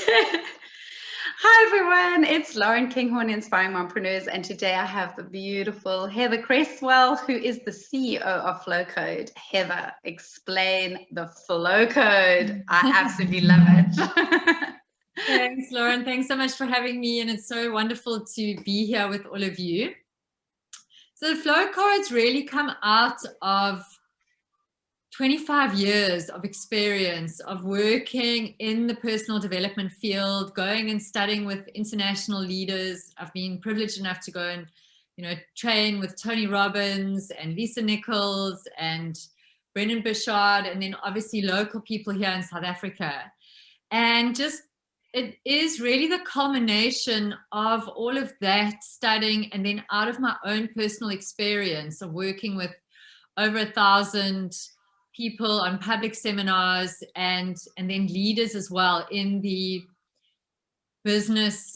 Hi everyone, it's Lauren Kinghorn, Inspiring Mompreneurs, and today I have the beautiful Heather Cresswell, who is the CEO of Flow Code. Heather, explain the Flow Code. I absolutely love it. Thanks, Lauren. Thanks so much for having me, and it's so wonderful to be here with all of you. So the Flow Codes really come out of 25 years of experience of working in the personal development field, going and studying with international leaders. I've been privileged enough to go and, train with Tony Robbins and Lisa Nichols and Brendan Burchard, and then obviously local people here in South Africa. And just it is really the culmination of all of that studying, and then out of my own personal experience of working with over 1,000 people on public seminars and then leaders as well in the business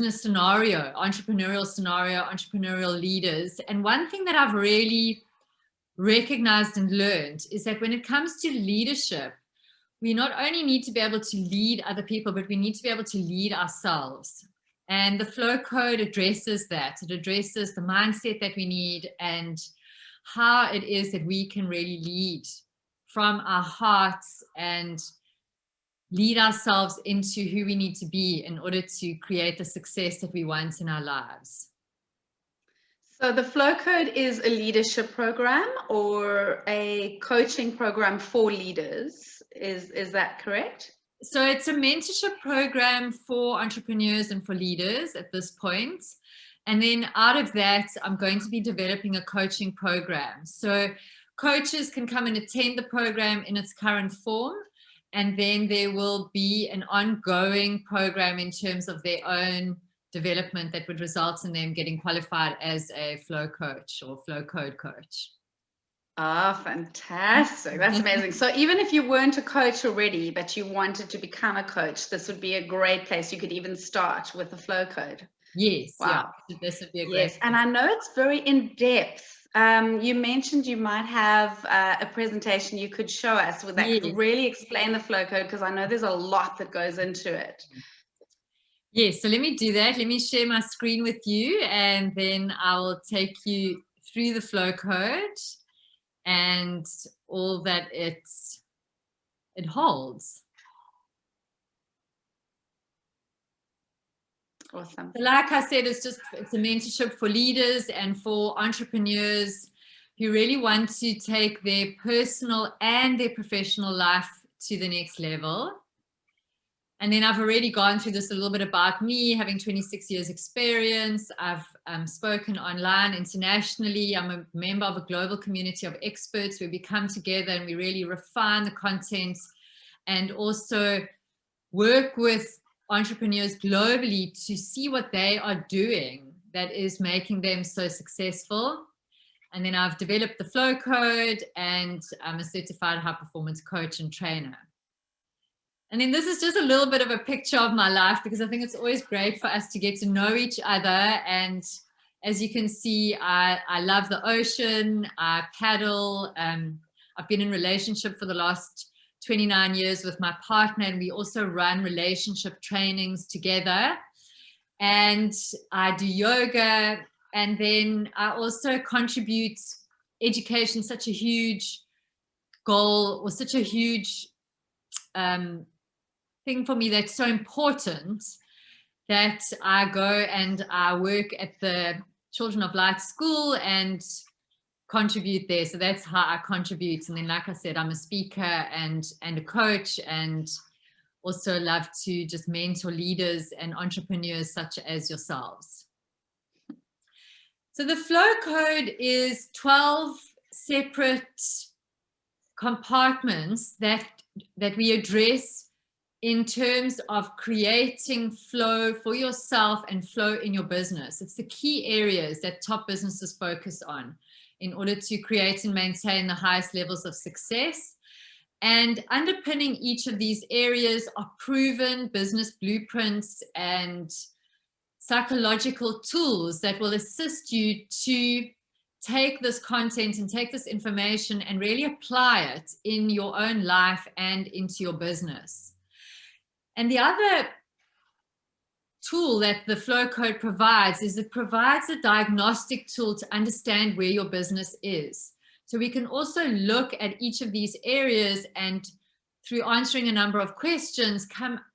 scenario, entrepreneurial leaders. And one thing that I've really recognized and learned is that when it comes to leadership, we not only need to be able to lead other people, but we need to be able to lead ourselves. And the Flow Code addresses that. It addresses the mindset that we need and how it is that we can really lead from our hearts and lead ourselves into who we need to be in order to create the success that we want in our lives. So the Flow Code is a leadership program or a coaching program for leaders. Is that correct? So it's a mentorship program for entrepreneurs and for leaders at this point. And then out of that, I'm going to be developing a coaching program. So coaches can come and attend the program in its current form. And then there will be an ongoing program in terms of their own development that would result in them getting qualified as a flow coach or flow code coach. Ah, fantastic. That's amazing. So even if you weren't a coach already, but you wanted to become a coach, this would be a great place. You could even start with the Flow Code. Yes. Wow. Yeah, this would be a great Yes, and I know it's very in-depth. You mentioned you might have a presentation you could show us that could really explain the Flow Code, because I know there's a lot that goes into it. Yes, so let me do that. Let me share my screen with you, and then I'll take you through the Flow Code and all that it holds. Awesome. So like I said, it's a mentorship for leaders and for entrepreneurs who really want to take their personal and their professional life to the next level. And then I've already gone through this a little bit about me, having 26 years experience. I've spoken online internationally. I'm a member of a global community of experts where we come together and we really refine the content and also work with entrepreneurs globally to see what they are doing that is making them so successful. And then I've developed the Flow Code, and I'm a certified high performance coach and trainer. And then this is just a little bit of a picture of my life, because I think it's always great for us to get to know each other. And as you can see, I love the ocean, I paddle. I've been in relationship for the last 29 years with my partner, and we also run relationship trainings together. And I do yoga, and then I also contribute education, such a huge goal, or such a huge thing for me that's so important, that I go and I work at the Children of Light School and contribute there. So that's how I contribute. And then, like I said, I'm a speaker and a coach, and also love to just mentor leaders and entrepreneurs such as yourselves. So the Flow Code is 12 separate compartments that we address in terms of creating flow for yourself and flow in your business. It's the key areas that top businesses focus on in order to create and maintain the highest levels of success. And underpinning each of these areas are proven business blueprints and psychological tools that will assist you to take this content and take this information and really apply it in your own life and into your business. And the other tool that the flow code provides is it provides a diagnostic tool to understand where your business is. So we can also look at each of these areas and through answering a number of questions,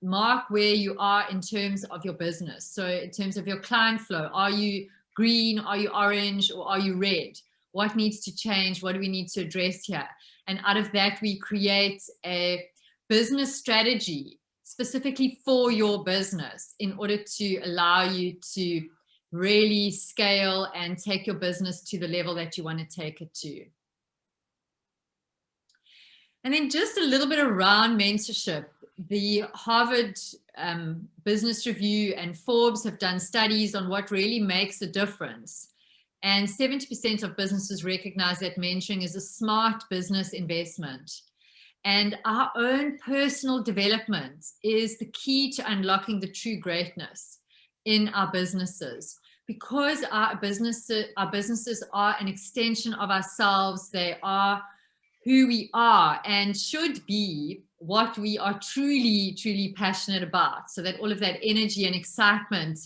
mark where you are in terms of your business. So in terms of your client flow, are you green, are you orange, or are you red? What needs to change? What do we need to address here? And out of that, we create a business strategy specifically for your business in order to allow you to really scale and take your business to the level that you want to take it to. And then just a little bit around mentorship. The Harvard Business Review and Forbes have done studies on what really makes a difference. And 70% of businesses recognize that mentoring is a smart business investment. And our own personal development is the key to unlocking the true greatness in our businesses. Because our businesses are an extension of ourselves, they are who we are and should be what we are truly, truly passionate about, so that all of that energy and excitement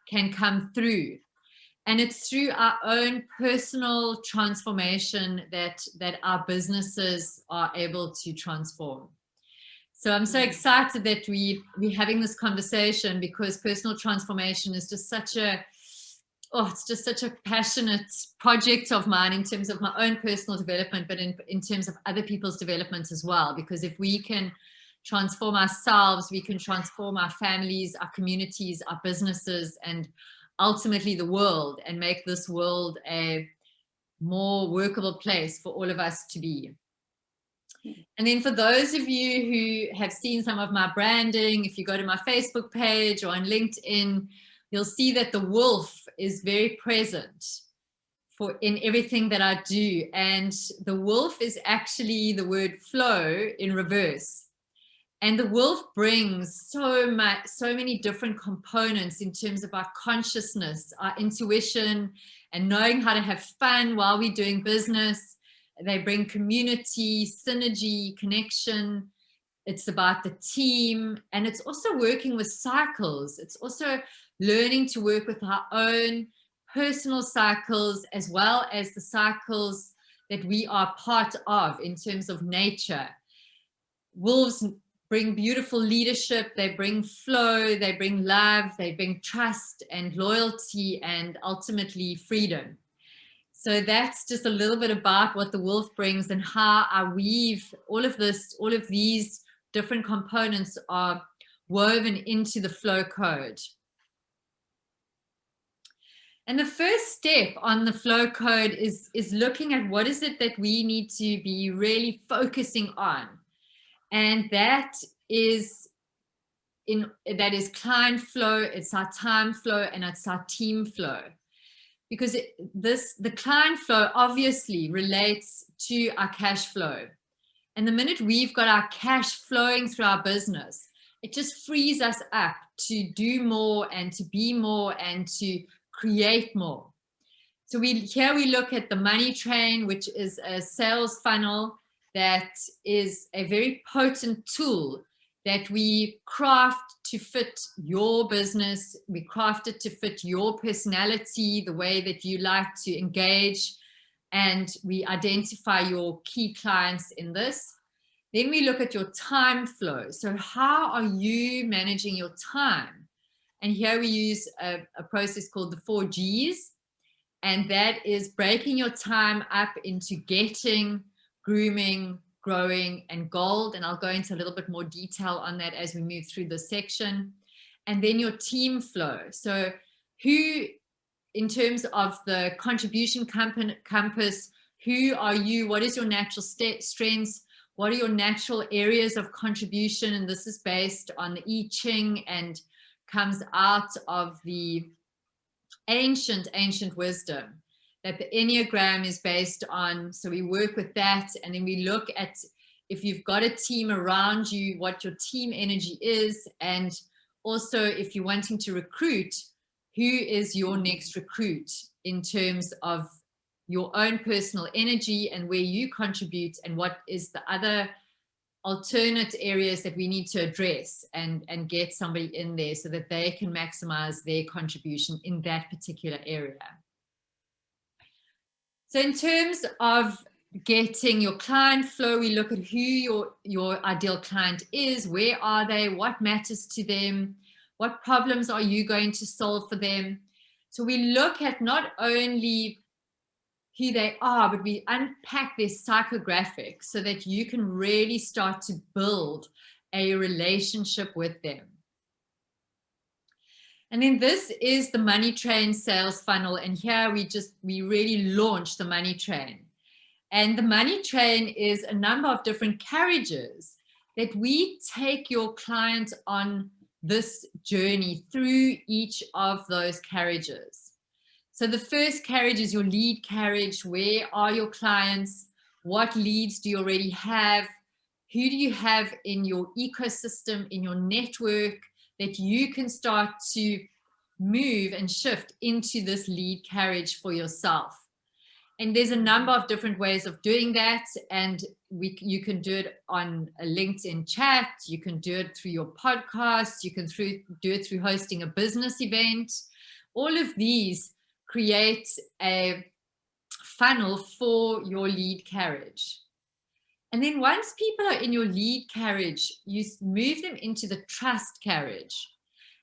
can come through. And it's through our own personal transformation that our businesses are able to transform. So I'm so excited that we're having this conversation, because personal transformation is just such a passionate project of mine in terms of my own personal development, but in terms of other people's development as well. Because if we can transform ourselves, we can transform our families, our communities, our businesses, and ultimately the world, and make this world a more workable place for all of us to be. And then for those of you who have seen some of my branding, if you go to my Facebook page or on LinkedIn, you'll see that the wolf is very present in everything that I do. And the wolf is actually the word flow in reverse. And the wolf brings so many different components in terms of our consciousness, our intuition, and knowing how to have fun while we're doing business. They bring community, synergy, connection. It's about the team, and it's also working with cycles. It's also learning to work with our own personal cycles, as well as the cycles that we are part of in terms of nature. Wolves bring beautiful leadership, they bring flow, they bring love, they bring trust and loyalty, and ultimately freedom. So that's just a little bit about what the wolf brings and how I weave all of these different components are woven into the flow code. And the first step on the flow code is looking at what is it that we need to be really focusing on. And that is client flow, it's our time flow, and it's our team flow. Because the client flow obviously relates to our cash flow. And the minute we've got our cash flowing through our business, it just frees us up to do more and to be more and to create more. So here we look at the money train, which is a sales funnel that is a very potent tool that we craft to fit your business. We craft it to fit your personality, the way that you like to engage, and we identify your key clients in this. Then we look at your time flow. So how are you managing your time? And here we use a process called the 4 Gs, and that is breaking your time up into getting, grooming, growing, and gold. And I'll go into a little bit more detail on that as we move through this section. And then your team flow. So who, in terms of the contribution compass, who are you? What is your natural strengths? What are your natural areas of contribution? And this is based on the I Ching and comes out of the ancient wisdom that the Enneagram is based on. So we work with that, and then we look at, if you've got a team around you, what your team energy is, and also if you're wanting to recruit, who is your next recruit in terms of your own personal energy and where you contribute, and what is the other alternate areas that we need to address and get somebody in there so that they can maximize their contribution in that particular area. So in terms of getting your client flow, we look at who your ideal client is, where are they, what matters to them, what problems are you going to solve for them. So we look at not only who they are, but we unpack their psychographics so that you can really start to build a relationship with them. And then this is the money train sales funnel. And here we really launch the money train. And the money train is a number of different carriages that we take your client on this journey through each of those carriages. So the first carriage is your lead carriage. Where are your clients? What leads do you already have? Who do you have in your ecosystem, in your network, that you can start to move and shift into this lead carriage for yourself? And there's a number of different ways of doing that. And you can do it on a LinkedIn chat. You can do it through your podcast. You can do it through hosting a business event. All of these create a funnel for your lead carriage. And then once people are in your lead carriage, you move them into the trust carriage.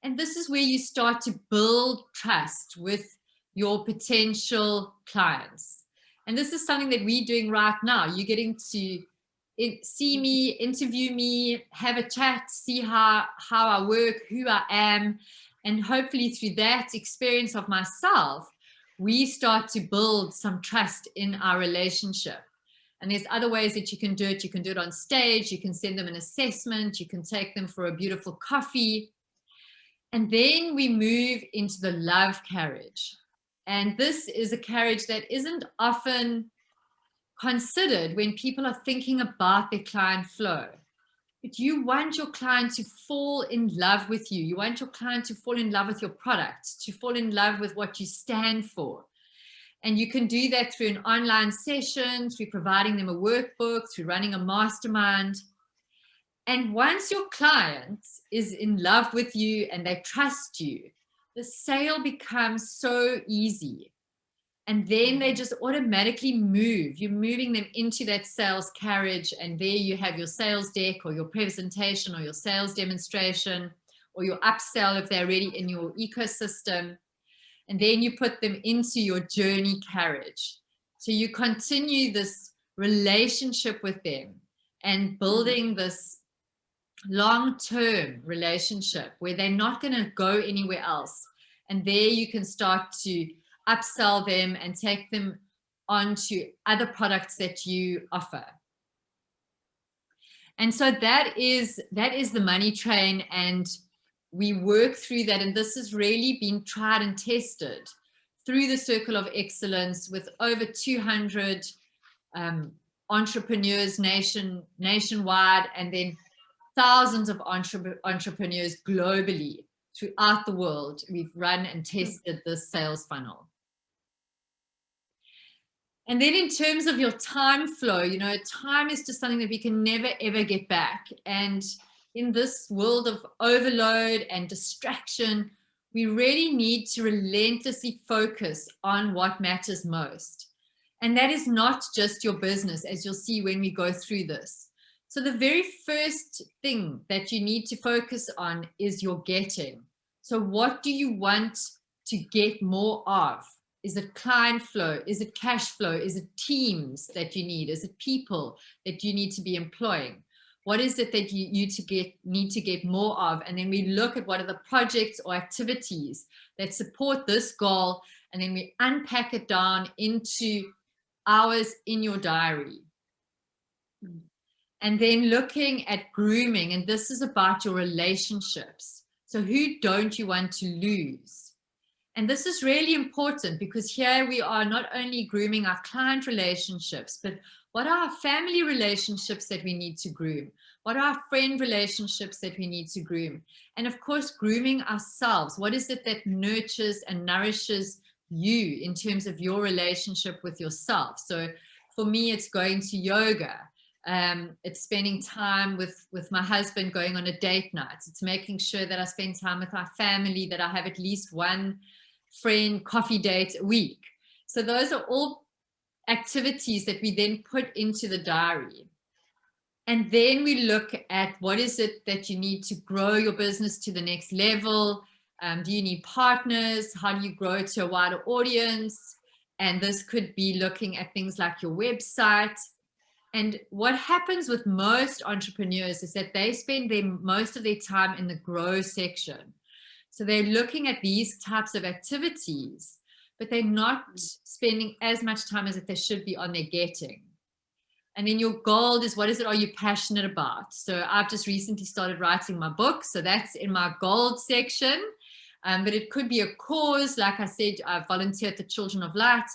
And this is where you start to build trust with your potential clients. And this is something that we're doing right now. You're getting to see me, interview me, have a chat, see how I work, who I am. And hopefully through that experience of myself, we start to build some trust in our relationship. And there's other ways that you can do it. You can do it on stage. You can send them an assessment. You can take them for a beautiful coffee. And then we move into the love carriage. And this is a carriage that isn't often considered when people are thinking about their client flow. But you want your client to fall in love with you. You want your client to fall in love with your product, to fall in love with what you stand for. And you can do that through an online session, through providing them a workbook, through running a mastermind. And once your client is in love with you and they trust you, the sale becomes so easy. And then they just automatically move. You're moving them into that sales carriage, and there you have your sales deck or your presentation or your sales demonstration or your upsell if they're already in your ecosystem. And then you put them into your journey carriage. So you continue this relationship with them and building this long-term relationship where they're not going to go anywhere else. And there you can start to upsell them and take them onto other products that you offer. And so that is the money train, and we work through that. And this has really been tried and tested through the Circle of Excellence with over 200 entrepreneurs nationwide, and then thousands of entrepreneurs globally throughout the world. We've run and tested this sales funnel. And then in terms of your time flow, time is just something that we can never, ever get back. And in this world of overload and distraction, we really need to relentlessly focus on what matters most. And that is not just your business, as you'll see when we go through this. So the very first thing that you need to focus on is your getting. So what do you want to get more of? Is it client flow? Is it cash flow? Is it teams that you need? Is it people that you need to be employing? What is it that you need to get more of? And then we look at what are the projects or activities that support this goal. And then we unpack it down into hours in your diary. And then looking at grooming, and this is about your relationships. So who don't you want to lose? And this is really important because here we are not only grooming our client relationships, but what are our family relationships that we need to groom? What are our friend relationships that we need to groom? And of course, grooming ourselves. What is it that nurtures and nourishes you in terms of your relationship with yourself? So for me, it's going to yoga. It's spending time with my husband, going on a date night. It's making sure that I spend time with my family, that I have at least one friend coffee date a week. So those are all activities that we then put into the diary. And then we look at what is it that you need to grow your business to the next level. Do you need partners? How do you grow to a wider audience? And this could be looking at things like your website. And what happens with most entrepreneurs is that they spend most of their time in the grow section. So they're looking at these types of activities, but they're not spending as much time as they should be on their getting. And then your gold is, what is it are you passionate about? So I've just recently started writing my book. So that's in my gold section. But it could be a cause. Like I said, I volunteer at the Children of Light.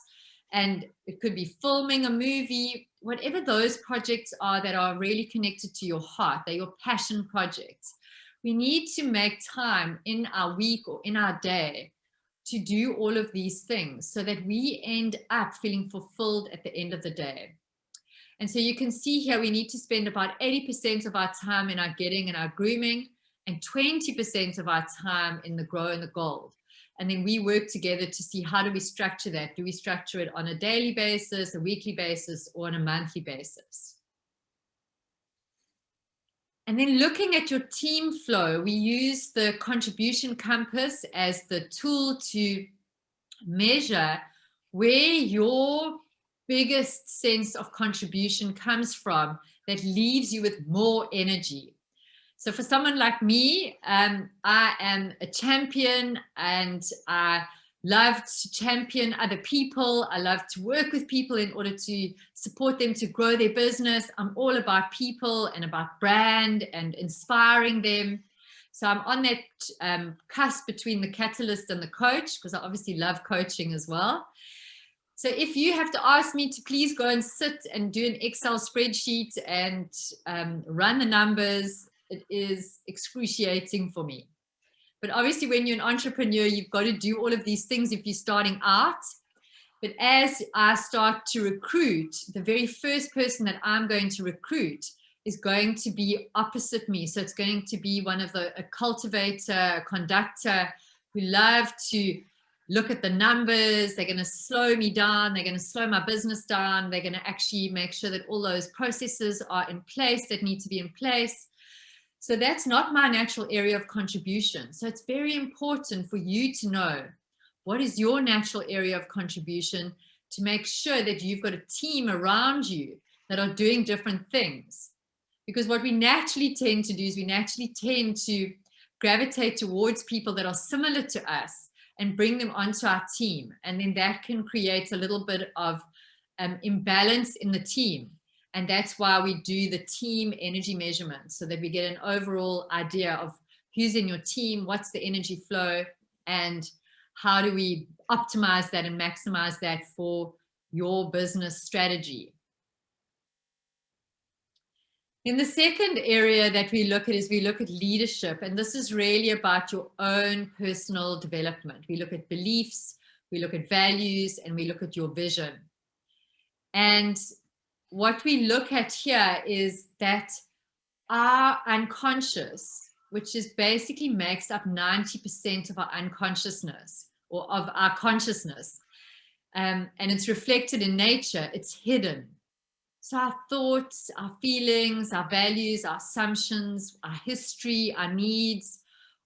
And it could be filming a movie. Whatever those projects are that are really connected to your heart, they're your passion projects. We need to make time in our week or in our day to do all of these things so that we end up feeling fulfilled at the end of the day. And so you can see here, we need to spend about 80% of our time in our getting and our grooming, and 20% of our time in the grow and the gold. And then we work together to see, how do we structure that? Do we structure it on a daily basis, a weekly basis, or on a monthly basis? And then looking at your team flow, we use the contribution compass as the tool to measure where your biggest sense of contribution comes from that leaves you with more energy. So for someone like me, I am a champion, and I love to champion other people. I love to work with people in order to support them to grow their business. I'm all about people and about brand and inspiring them. So I'm on that cusp between the catalyst and the coach, because I obviously love coaching as well. So if you have to ask me to please go and sit and do an Excel spreadsheet and run the numbers, it is excruciating for me. But obviously when you're an entrepreneur, you've got to do all of these things if you're starting out. But as I start to recruit, the very first person that I'm going to recruit is going to be opposite me. So it's going to be a cultivator, a conductor who love to look at the numbers. They're going to slow me down. They're going to slow my business down. They're going to actually make sure that all those processes are in place that need to be in place. So that's not my natural area of contribution. So it's very important for you to know what is your natural area of contribution, to make sure that you've got a team around you that are doing different things. Because what we naturally tend to do is we naturally tend to gravitate towards people that are similar to us and bring them onto our team. And then that can create a little bit of imbalance in the team. And that's why we do the team energy measurement, so that we get an overall idea of who's in your team, what's the energy flow, and how do we optimize that and maximize that for your business strategy. In the second area that we look at is we look at leadership. And this is really about your own personal development. We look at beliefs, we look at values, and we look at your vision. And what we look at here is that our unconscious, which is basically makes up 90% of our unconsciousness, or of our consciousness, and it's reflected in nature, it's hidden. So our thoughts, our feelings, our values, our assumptions, our history, our needs,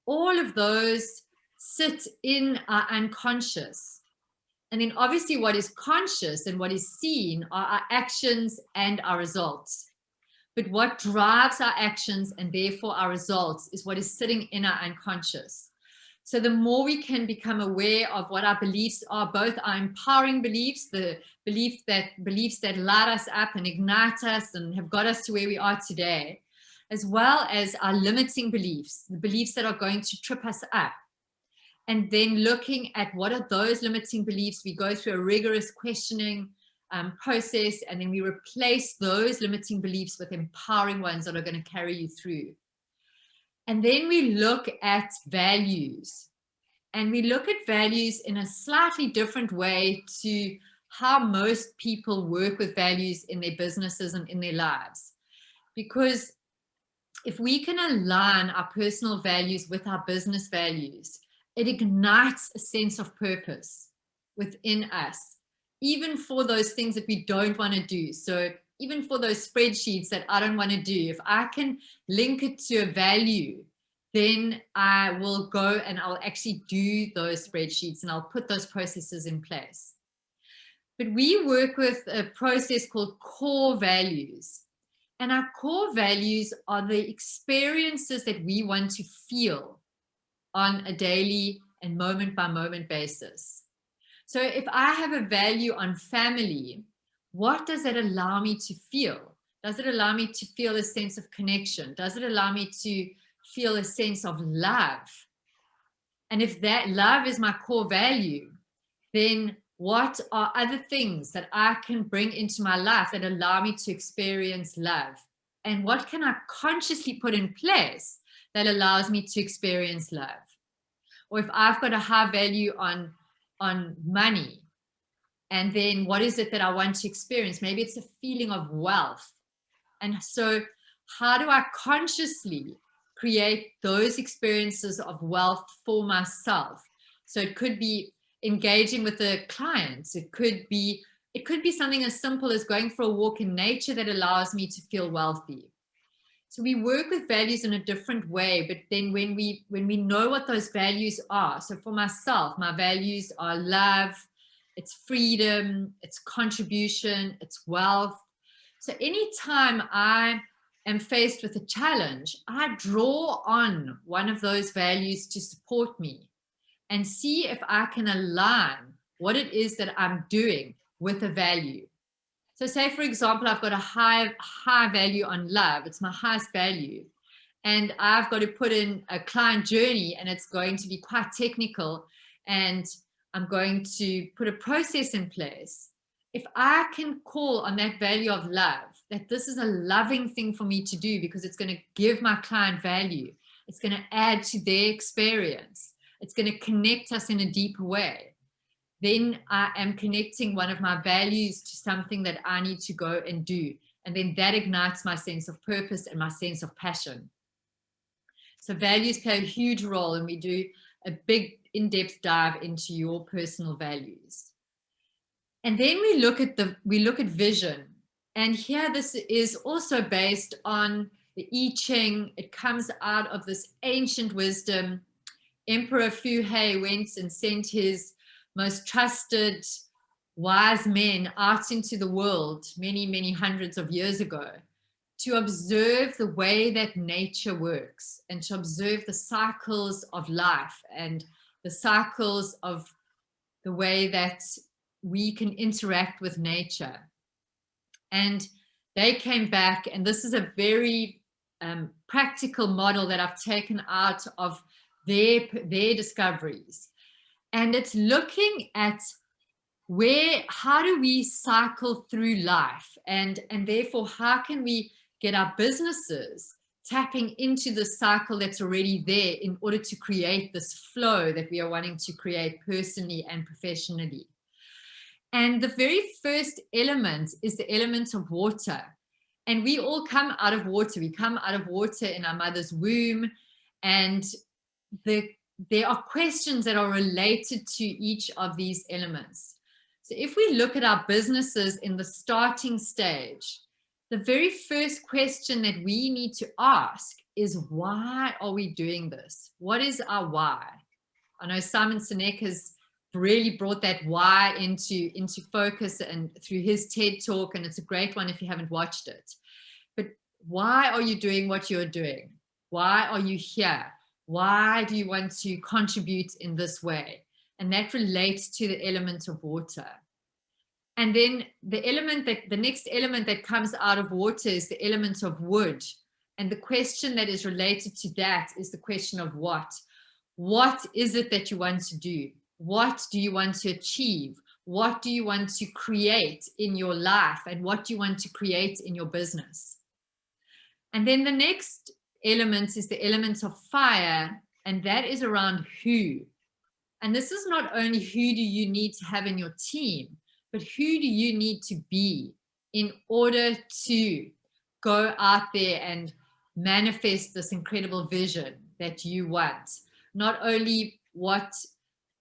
all of those sit in our unconscious. And then obviously what is conscious and what is seen are our actions and our results. But what drives our actions and therefore our results is what is sitting in our unconscious. So the more we can become aware of what our beliefs are, both our empowering beliefs, the beliefs that light us up and ignite us and have got us to where we are today, as well as our limiting beliefs, the beliefs that are going to trip us up. And then looking at what are those limiting beliefs, we go through a rigorous questioning process, and then we replace those limiting beliefs with empowering ones that are going to carry you through. And then we look at values, and we look at values in a slightly different way to how most people work with values in their businesses and in their lives. Because if we can align our personal values with our business values, it ignites a sense of purpose within us, even for those things that we don't want to do. So even for those spreadsheets that I don't want to do, if I can link it to a value, then I will go and I'll actually do those spreadsheets and I'll put those processes in place. But we work with a process called core values. And our core values are the experiences that we want to feel on a daily and moment by moment basis. So if I have a value on family, what does that allow me to feel? Does it allow me to feel a sense of connection? Does it allow me to feel a sense of love? And if that love is my core value, then what are other things that I can bring into my life that allow me to experience love? And what can I consciously put in place that allows me to experience love? Or if I've got a high value on money, and then what is it that I want to experience? Maybe it's a feeling of wealth. And so how do I consciously create those experiences of wealth for myself? So it could be engaging with the clients. It could be something as simple as going for a walk in nature that allows me to feel wealthy. So we work with values in a different way, but then when we know what those values are, so for myself, my values are love, it's freedom, it's contribution, it's wealth. So anytime I am faced with a challenge, I draw on one of those values to support me and see if I can align what it is that I'm doing with a value. So say, for example, I've got a high value on love. It's my highest value. And I've got to put in a client journey, and it's going to be quite technical. And I'm going to put a process in place. If I can call on that value of love, that this is a loving thing for me to do because it's going to give my client value. It's going to add to their experience. It's going to connect us in a deeper way. Then I am connecting one of my values to something that I need to go and do. And then that ignites my sense of purpose and my sense of passion. So values play a huge role, and we do a big in-depth dive into your personal values. And then we look at vision. And here this is also based on the I Ching. It comes out of this ancient wisdom. Emperor Fu Hei went and sent his most trusted wise men out into the world many, many hundreds of years ago to observe the way that nature works and to observe the cycles of life and the cycles of the way that we can interact with nature. And they came back, and this is a very practical model that I've taken out of their discoveries. And it's looking at how do we cycle through life, and therefore how can we get our businesses tapping into the cycle that's already there in order to create this flow that we are wanting to create personally and professionally. And the very first element is the element of water. And we all come out of water. We come out of water in our mother's womb, and there are questions that are related to each of these elements. So if we look at our businesses in the starting stage, the very first question that we need to ask is, why are we doing this? What is our why? I know Simon Sinek has really brought that why into focus and through his TED talk, and it's a great one if you haven't watched it. But why are you doing what you're doing? Why are you here? Why do you want to contribute in this way? And that relates to the element of water. And then the next element that comes out of water is the element of wood. And the question that is related to that is the question of what. What is it that you want to do? What do you want to achieve? What do you want to create in your life? And what do you want to create in your business? And then the next element is the element of fire, and that is around who. And this is not only who do you need to have in your team, but who do you need to be in order to go out there and manifest this incredible vision that you want. Not only what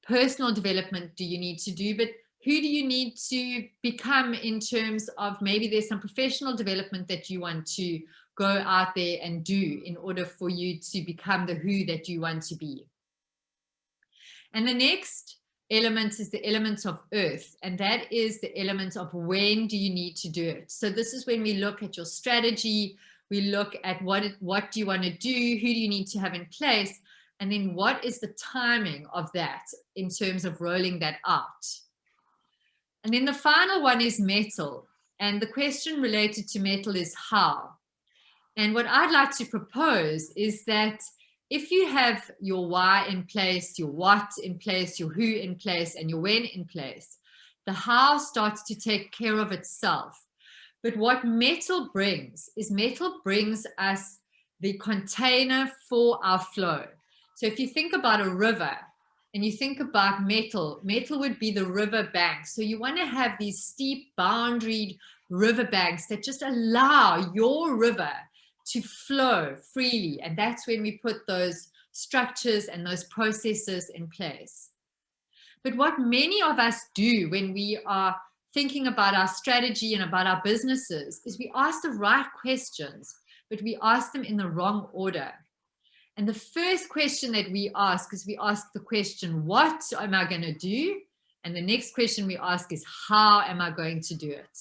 personal development do you need to do, but who do you need to become in terms of maybe there's some professional development that you want to go out there and do in order for you to become the who that you want to be. And the next element is the element of earth, and that is the element of when do you need to do it. So this is when we look at your strategy, we look at what do you want to do, who do you need to have in place, and then what is the timing of that in terms of rolling that out. And then the final one is metal, and the question related to metal is how. And what I'd like to propose is that if you have your why in place, your what in place, your who in place, and your when in place, the how starts to take care of itself. But what metal brings is metal brings us the container for our flow. So if you think about a river and you think about metal, metal would be the river bank. So you want to have these steep boundaried river banks that just allow your river to flow freely. And that's when we put those structures and those processes in place. But what many of us do when we are thinking about our strategy and about our businesses is we ask the right questions, but we ask them in the wrong order. And the first question that we ask is we ask the question, what am I going to do? And the next question we ask is, how am I going to do it?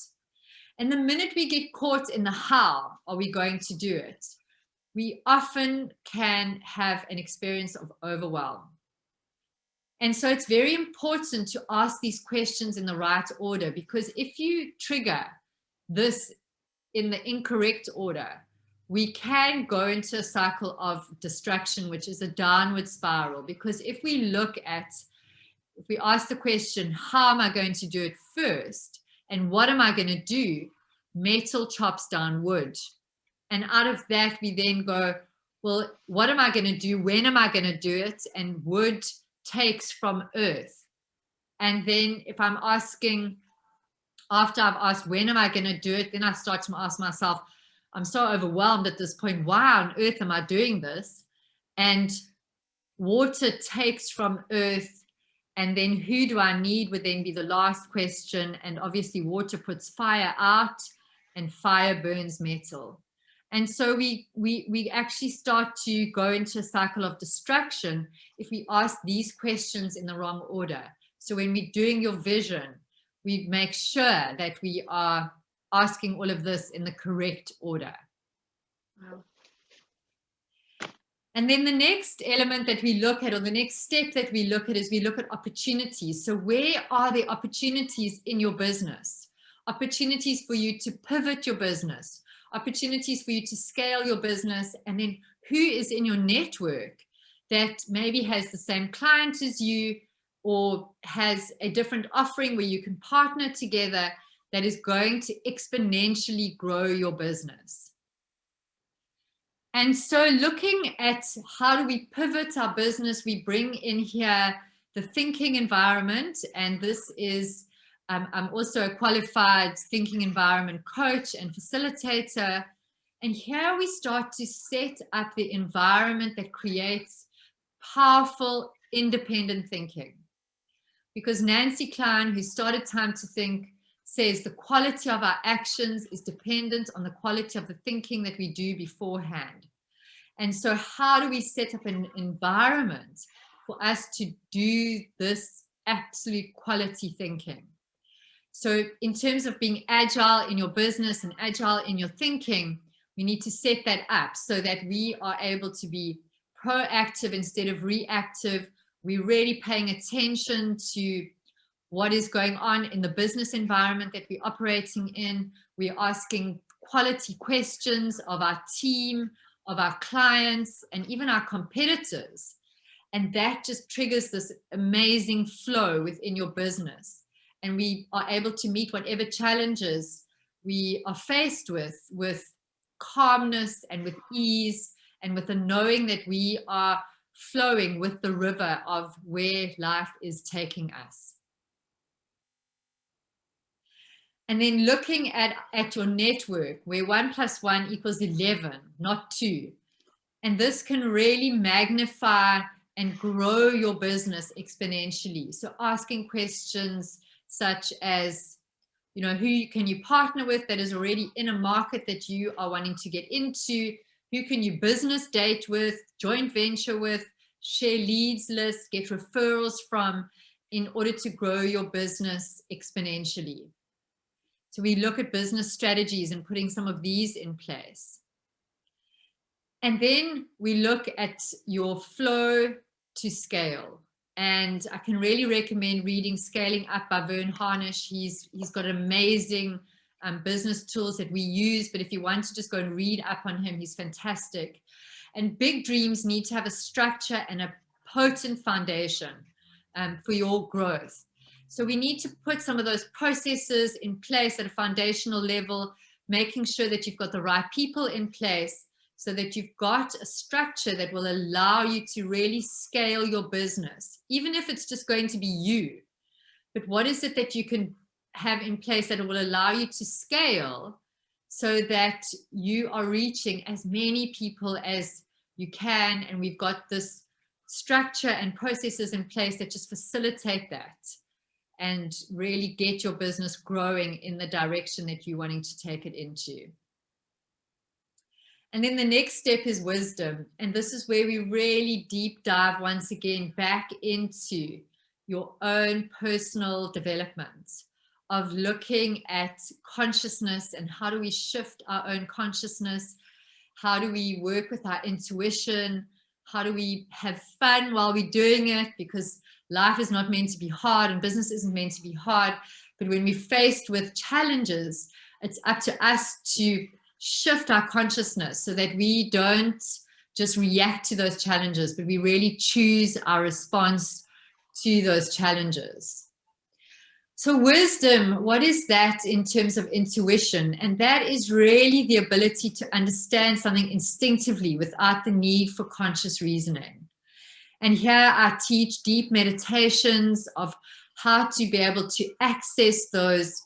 And the minute we get caught in the how are we going to do it, we often can have an experience of overwhelm. And so it's very important to ask these questions in the right order, because if you trigger this in the incorrect order, we can go into a cycle of distraction, which is a downward spiral. Because if we ask the question, how am I going to do it first? And what am I going to do? Metal chops down wood. And out of that, we then go, well, what am I going to do? When am I going to do it? And wood takes from earth. And then if I'm asking, after I've asked, when am I going to do it? Then I start to ask myself, I'm so overwhelmed at this point. Why on earth am I doing this? And water takes from earth. And then who do I need would then be the last question. And obviously water puts fire out and fire burns metal. And so we actually start to go into a cycle of destruction if we ask these questions in the wrong order. So when we're doing your vision, we make sure that we are asking all of this in the correct order. Wow. And then the next element that we look at, or the next step that we look at, is we look at opportunities. So where are the opportunities in your business? Opportunities for you to pivot your business, opportunities for you to scale your business, and then who is in your network that maybe has the same client as you or has a different offering where you can partner together that is going to exponentially grow your business. And so looking at how do we pivot our business, we bring in here the thinking environment. And this is, I'm also a qualified thinking environment coach and facilitator. And here we start to set up the environment that creates powerful, independent thinking. Because Nancy Klein, who started Time to Think, says the quality of our actions is dependent on the quality of the thinking that we do beforehand. And so how do we set up an environment for us to do this absolute quality thinking? So in terms of being agile in your business and agile in your thinking, we need to set that up so that we are able to be proactive instead of reactive. We're really paying attention to what is going on in the business environment that we're operating in. We're asking quality questions of our team, of our clients, and even our competitors. And that just triggers this amazing flow within your business. And we are able to meet whatever challenges we are faced with calmness and with ease and with the knowing that we are flowing with the river of where life is taking us. And then looking at your network, where 1 + 1 = 11, not 2. And this can really magnify and grow your business exponentially. So asking questions such as, you know, who can you partner with that is already in a market that you are wanting to get into? Who can you business date with, joint venture with, share leads list, get referrals from, in order to grow your business exponentially. So we look at business strategies and putting some of these in place. And then we look at your flow to scale. And I can really recommend reading Scaling Up by Vern Harnish. He's got amazing business tools that we use, but if you want to just go and read up on him, he's fantastic. And big dreams need to have a structure and a potent foundation for your growth. So we need to put some of those processes in place at a foundational level, making sure that you've got the right people in place so that you've got a structure that will allow you to really scale your business, even if it's just going to be you. But what is it that you can have in place that will allow you to scale so that you are reaching as many people as you can? And we've got this structure and processes in place that just facilitate that and really get your business growing in the direction that you're wanting to take it into. And then the next step is wisdom. And this is where we really deep dive once again back into your own personal development, of looking at consciousness and how do we shift our own consciousness? How do we work with our intuition? How do we have fun while we're doing it? Because life is not meant to be hard and business isn't meant to be hard. But when we're faced with challenges, it's up to us to shift our consciousness so that we don't just react to those challenges, but we really choose our response to those challenges. So wisdom, what is that in terms of intuition? And that is really the ability to understand something instinctively without the need for conscious reasoning. And here I teach deep meditations of how to be able to access those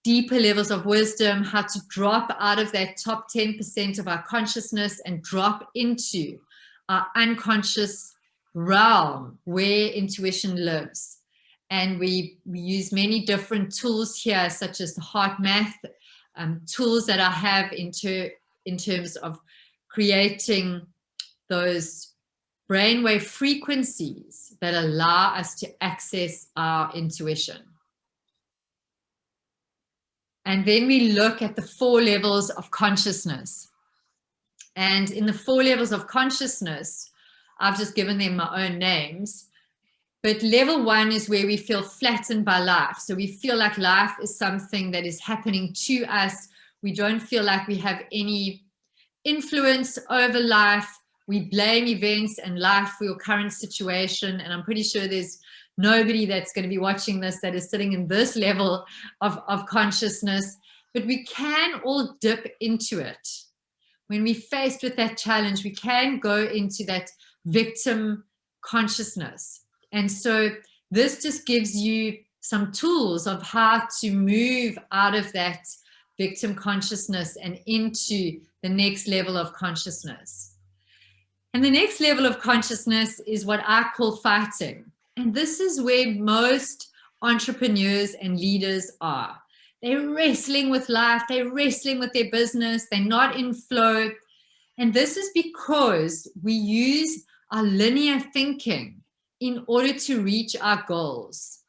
deeper levels of wisdom, how to drop out of that top 10% of our consciousness and drop into our unconscious realm where intuition lives. And we use many different tools here, such as the heart math, tools that I have in terms of creating those brainwave frequencies that allow us to access our intuition. And then we look at the 4 levels of consciousness. And in the 4 levels of consciousness, I've just given them my own names. But level 1 is where we feel flattened by life. So we feel like life is something that is happening to us. We don't feel like we have any influence over life. We blame events and life for your current situation. And I'm pretty sure there's nobody that's going to be watching this that is sitting in this level of consciousness, but we can all dip into it. When we're faced with that challenge, we can go into that victim consciousness. And so this just gives you some tools of how to move out of that victim consciousness and into the next level of consciousness. And the next level of consciousness is what I call fighting. And this is where most entrepreneurs and leaders are. They're wrestling with life. They're wrestling with their business. They're not in flow. And this is because we use our linear thinking in order to reach our goals.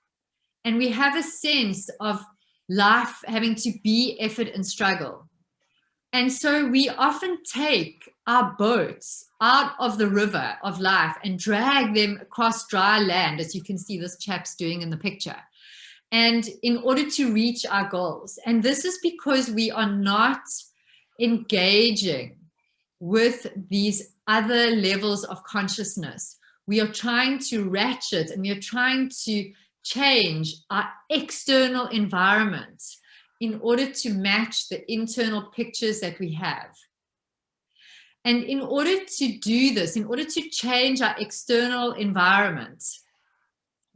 And we have a sense of life having to be effort and struggle. And so we often take our boats out of the river of life and drag them across dry land, as you can see this chap's doing in the picture, and in order to reach our goals. And this is because we are not engaging with these other levels of consciousness. We are trying to ratchet and we are trying to change our external environment in order to match the internal pictures that we have. And in order to do this, in order to change our external environment,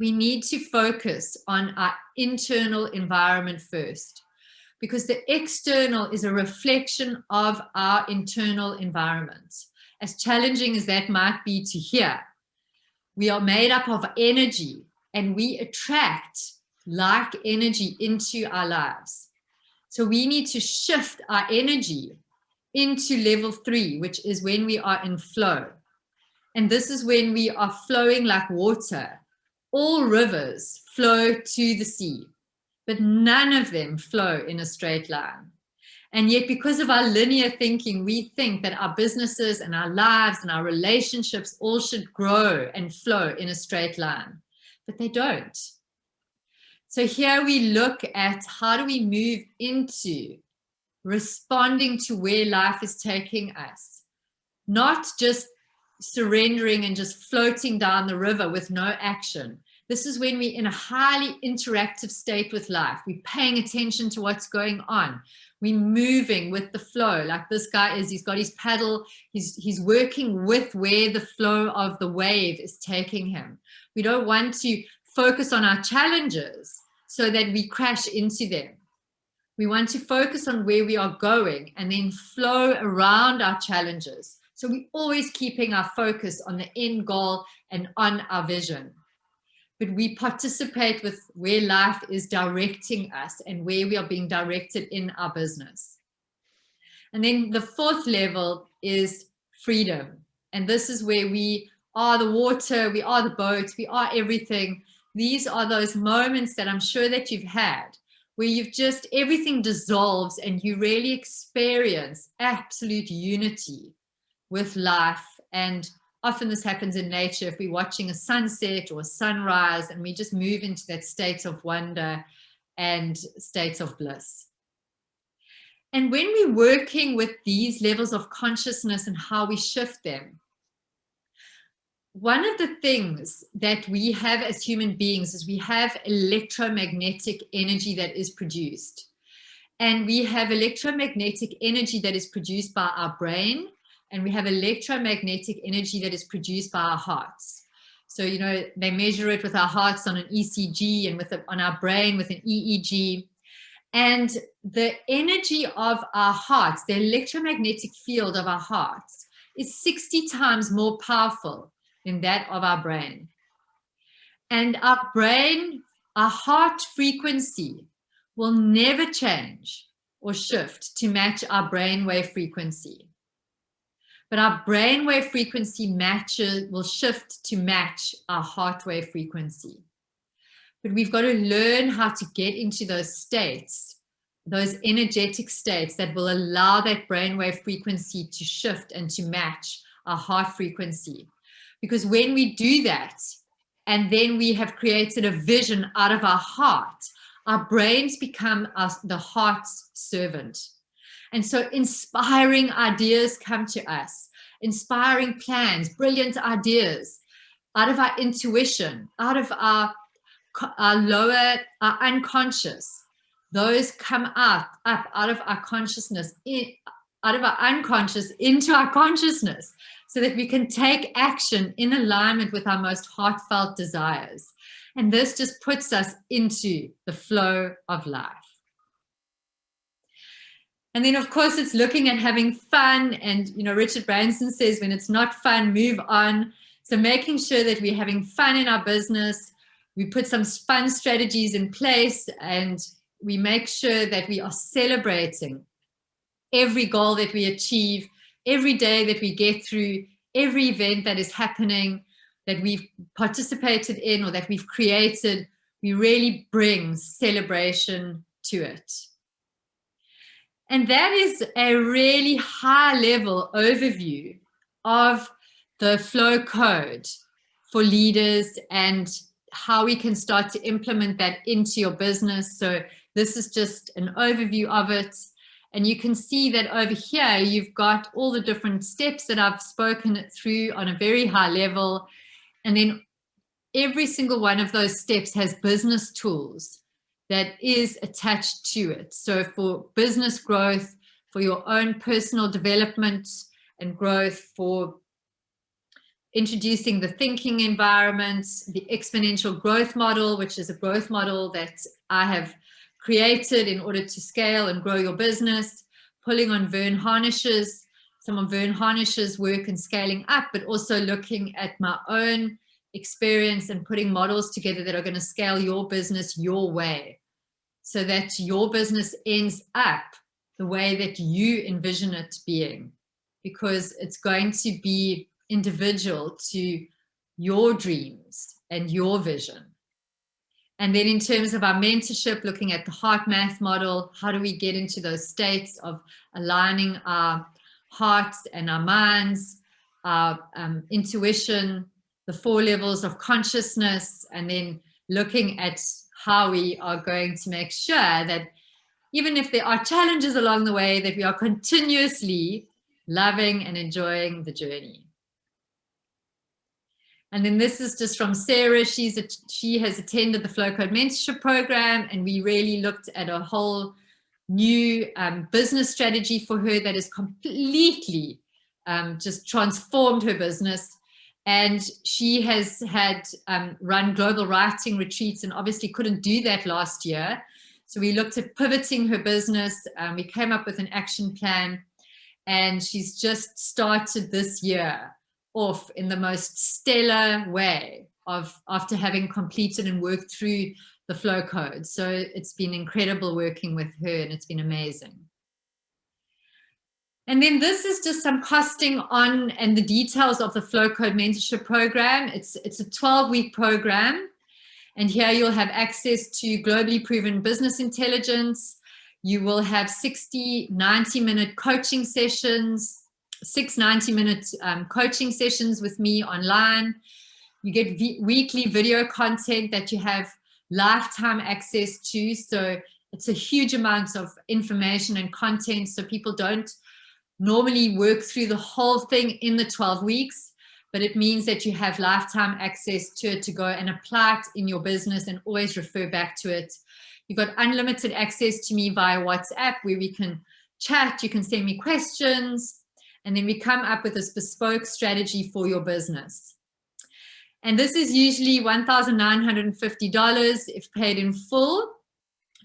we need to focus on our internal environment first. because the external is a reflection of our internal environment. As challenging as that might be to hear, we are made up of energy, and we attract like energy into our lives. So we need to shift our energy into level 3, which is when we are in flow. And this is when we are flowing like water. All rivers flow to the sea, but none of them flow in a straight line. And yet, because of our linear thinking, we think that our businesses and our lives and our relationships all should grow and flow in a straight line, but they don't. So here we look at how do we move into responding to where life is taking us, not just surrendering and just floating down the river with no action. This is when we're in a highly interactive state with life. We're paying attention to what's going on. We're moving with the flow, like this guy is. He's got his paddle. He's working with where the flow of the wave is taking him. We don't want to focus on our challenges so that we crash into them. We want to focus on where we are going and then flow around our challenges. So we're always keeping our focus on the end goal and on our vision. But we participate with where life is directing us and where we are being directed in our business. And then the 4th level is freedom. And this is where we are the water, we are the boat, we are everything. These are those moments that I'm sure that you've had, where you've just, everything dissolves and you really experience absolute unity with life. And often this happens in nature if we're watching a sunset or a sunrise, and we just move into that state of wonder and states of bliss. And when we're working with these levels of consciousness and how we shift them, one of the things that we have as human beings is we have electromagnetic energy that is produced. And we have electromagnetic energy that is produced by our brain, and we have electromagnetic energy that is produced by our hearts. So, you know, they measure it with our hearts on an ECG and on our brain with an EEG. And the energy of our hearts, the electromagnetic field of our hearts, is 60 times more powerful than that of our brain. And our brain, our heart frequency will never change or shift to match our brainwave frequency. But our brainwave frequency will shift to match our heart wave frequency. But we've got to learn how to get into those states, those energetic states that will allow that brainwave frequency to shift and to match our heart frequency. Because when we do that, and then we have created a vision out of our heart, our brains become the heart's servant. And so inspiring ideas come to us, inspiring plans, brilliant ideas out of our intuition, out of our unconscious. Those come up out of our consciousness, out of our unconscious into our consciousness, so that we can take action in alignment with our most heartfelt desires. And this just puts us into the flow of life. And then, of course, it's looking at having fun. And, you know, Richard Branson says, when it's not fun, move on. So making sure that we're having fun in our business, we put some fun strategies in place, and we make sure that we are celebrating every goal that we achieve, every day that we get through, every event that is happening, that we've participated in or that we've created. We really bring celebration to it. And that is a really high level overview of the flow code for leaders and how we can start to implement that into your business. So this is just an overview of it. And you can see that over here, you've got all the different steps that I've spoken it through on a very high level. And then every single one of those steps has business tools that is attached to it. So for business growth, for your own personal development and growth, for introducing the thinking environment, the exponential growth model, which is a growth model that I have created in order to scale and grow your business, pulling on Vern Harnish's, some of Vern Harnish's work in scaling up, but also looking at my own experience and putting models together that are going to scale your business your way, so that your business ends up the way that you envision it being, because it's going to be individual to your dreams and your vision. And then in terms of our mentorship, looking at the heart math model, how do we get into those states of aligning our hearts and our minds, our intuition, the 4 levels of consciousness, and then looking at how we are going to make sure that even if there are challenges along the way, that we are continuously loving and enjoying the journey. And then this is just from Sarah. She has attended the Flow Code Mentorship Program, and we really looked at a whole new business strategy for her that has completely just transformed her business. And she has had run global writing retreats and obviously couldn't do that last year. So we looked at pivoting her business. We came up with an action plan, and she's just started this year off in the most stellar way after having completed and worked through the flow code. So it's been incredible working with her, and it's been amazing. And then this is just some costing on and the details of the Flow Code Mentorship Program. It's a 12-week program. And here you'll have access to globally proven business intelligence. You will have 60 90-minute coaching sessions, 6 90-minute coaching sessions with me online. You get weekly video content that you have lifetime access to. So it's a huge amount of information and content. So people don't normally work through the whole thing in the 12 weeks, but it means that you have lifetime access to it to go and apply it in your business and always refer back to it. You've got unlimited access to me via WhatsApp, where we can chat, you can send me questions, and then we come up with this bespoke strategy for your business. And this is usually $1,950 if paid in full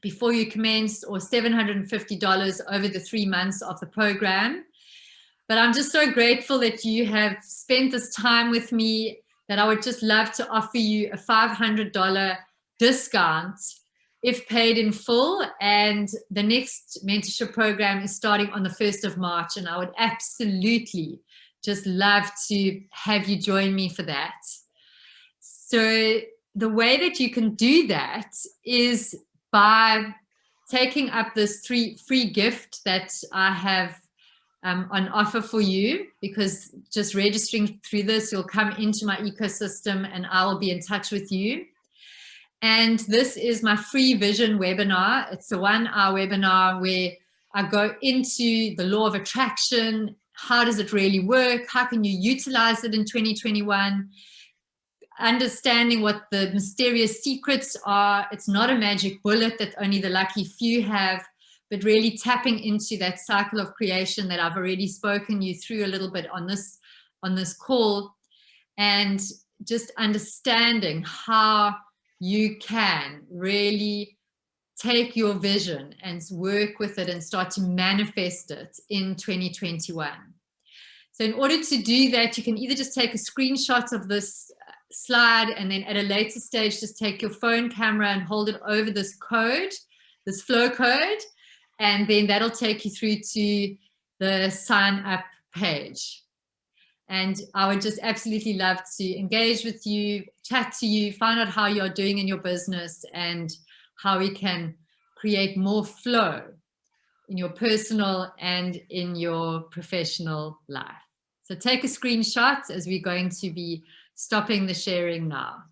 before you commence, or $750 over the 3 months of the program. But I'm just so grateful that you have spent this time with me, that I would just love to offer you a $500 discount if paid in full. And the next mentorship program is starting on the 1st of March. And I would absolutely just love to have you join me for that. So the way that you can do that is by taking up this free gift that I have on offer for you, because just registering through this, you'll come into my ecosystem and I will be in touch with you. And this is my free vision webinar. It's a 1-hour webinar where I go into the law of attraction. How does it really work? How can you utilize it in 2021? Understanding what the mysterious secrets are. It's not a magic bullet that only the lucky few have, but really tapping into that cycle of creation that I've already spoken you through a little bit on this call, and just understanding how you can really take your vision and work with it and start to manifest it in 2021. So in order to do that, you can either just take a screenshot of this slide, and then at a later stage, just take your phone camera and hold it over this code, this flow code, and then that'll take you through to the sign up page. And I would just absolutely love to engage with you, chat to you, find out how you're doing in your business and how we can create more flow in your personal and in your professional life. So take a screenshot, as we're going to be stopping the sharing now.